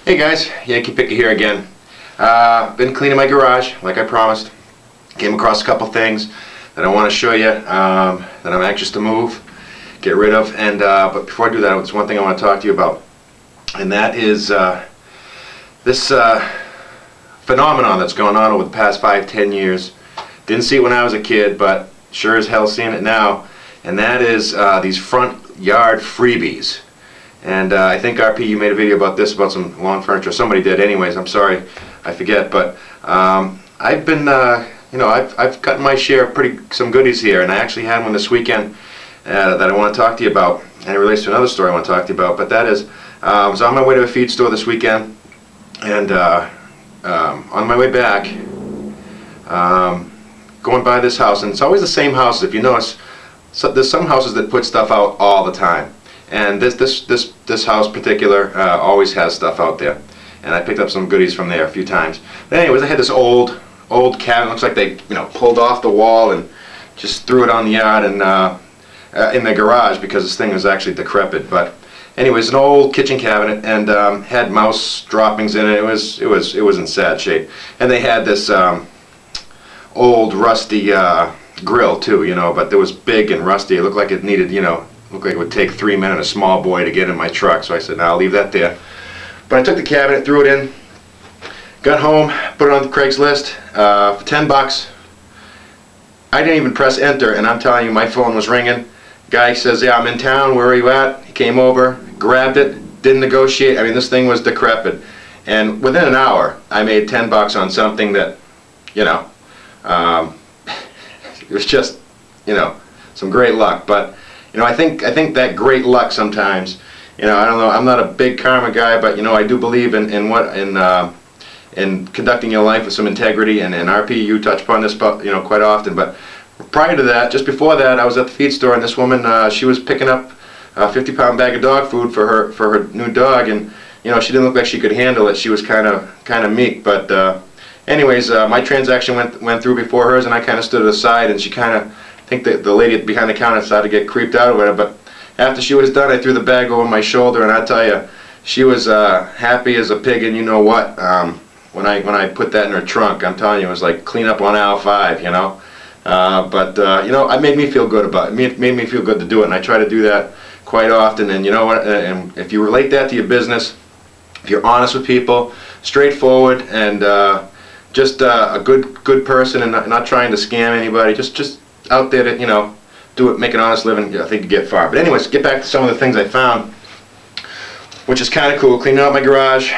Hey guys, Yankee Picker here again. Been cleaning my garage like I promised. Came across a couple things that I want to show you that I'm anxious to move, get rid of. And but before I do that, there's one thing I want to talk to you about, and that is this phenomenon that's going on over the past 5-10 years. Didn't see it when I was a kid, but sure as hell seeing it now. And that is these front yard freebies. And I think RP, you made a video about this, about some lawn furniture. Somebody did, anyways. I'm sorry, I forget. But I've been, I've gotten my share of some goodies here, and I actually had one this weekend that I want to talk to you about, and it relates to another story I want to talk to you about. But that is, I was on my way to a feed store this weekend, and on my way back, going by this house, and it's always the same house. If you notice, so there's some houses that put stuff out all the time. And this house particular always has stuff out there, and I picked up some goodies from there a few times. But anyways, I had this old cabinet. Looks like they pulled off the wall and just threw it on the yard and in the garage because this thing was actually decrepit. But anyways, an old kitchen cabinet, and had mouse droppings in it. It was in sad shape. And they had this old rusty grill too, but it was big and rusty. It looked like it needed, looked like it would take 3 men and a small boy to get in my truck. So I said, no, I'll leave that there. But I took the cabinet, threw it in, got home, put it on Craigslist for 10 bucks. I didn't even press enter, and I'm telling you, my phone was ringing. Guy says, yeah, I'm in town, where are you at? He came over, grabbed it, didn't negotiate. I mean, this thing was decrepit. And within an hour, I made 10 bucks on something that, it was just, some great luck. But I think that great luck sometimes, I don't know, I'm not a big karma guy, but I do believe in conducting your life with some integrity, and RP, you touch upon this quite often. But prior to that, just before that, I was at the feed store, and this woman, she was picking up a 50-pound bag of dog food for her new dog, and she didn't look like she could handle it. She was kind of meek. But anyways, my transaction went through before hers, and I kind of stood aside, and she I think the lady behind the counter started to get creeped out with it. But after she was done, I threw the bag over my shoulder, and I tell you, she was happy as a pig. And you know what? When I put that in her trunk, I'm telling you, it was like clean up on aisle 5. But it made me feel good about it. It made me feel good to do it, and I try to do that quite often. And you know what? And if you relate that to your business, if you're honest with people, straightforward, and just a good person, and not trying to scam anybody, just out there to do it, make an honest living, I think you get far. But anyways, get back to some of the things I found, which is kind of cool. Cleaning out my garage,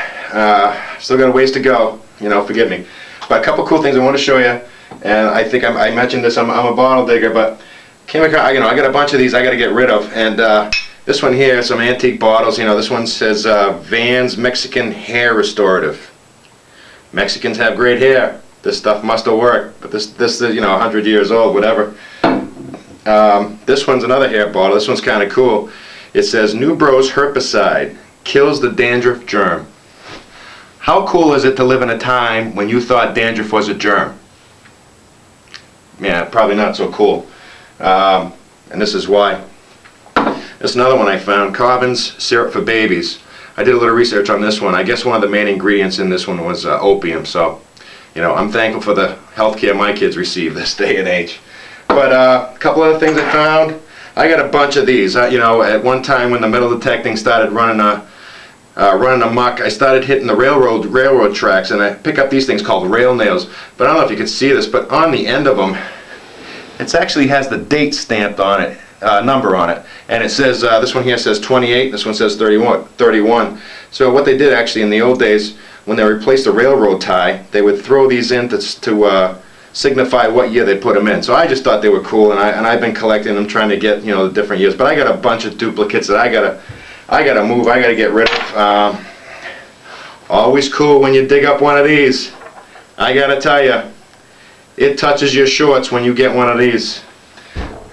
still got a ways to go, forgive me. But a couple cool things I want to show you, and I think I mentioned this. I'm a bottle digger, but came across, I got a bunch of these I got to get rid of, and this one here, some antique bottles. This one says Vans Mexican Hair Restorative. Mexicans have great hair. This stuff must have worked, but this is 100 years old, whatever. This one's another hair bottle. This one's kind of cool. It says New Bros Herbicide kills the dandruff germ. How cool is it to live in a time when you thought dandruff was a germ? Yeah, probably not so cool. And this is why. There's another one I found, Cobbins Syrup for Babies. I did a little research on this one. I guess one of the main ingredients in this one was opium. So, I'm thankful for the health care my kids receive this day and age. But a couple other things I found. I got a bunch of these. At one time when the metal detecting started running amok, I started hitting the railroad tracks, and I pick up these things called rail nails. But I don't know if you can see this, but on the end of them, it actually has the date stamped on it, number on it, and it says this one here says 28. This one says 31. So what they did actually in the old days, when they replaced a railroad tie, they would throw these in to signify what year they put them in. So I just thought they were cool, and I've been collecting them, trying to get the different years. But I got a bunch of duplicates that I gotta move. I gotta get rid of. Always cool when you dig up one of these. I gotta tell you, it touches your shorts when you get one of these.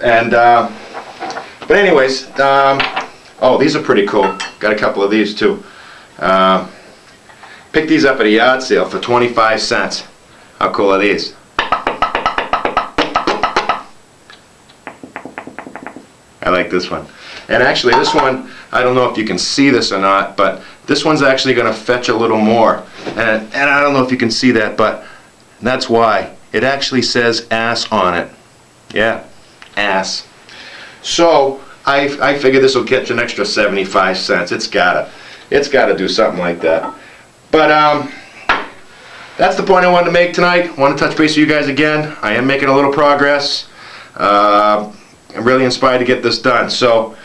And but anyways, oh, these are pretty cool. Got a couple of these too. Picked these up at a yard sale for 25 cents. How cool are these? I like this one. And actually this one, I don't know if you can see this or not, but this one's actually going to fetch a little more. And I don't know if you can see that, but that's why. It actually says ass on it. Yeah, ass. So I figure this will catch an extra 75 cents. It's gotta do something like that. But that's the point I wanted to make tonight. I want to touch base with you guys again. I am making a little progress. I'm really inspired to get this done. So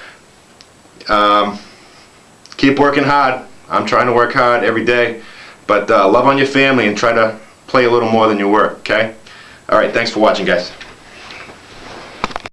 keep working hard. I'm trying to work hard every day. But love on your family and try to play a little more than you work, okay? Alright, thanks for watching, guys.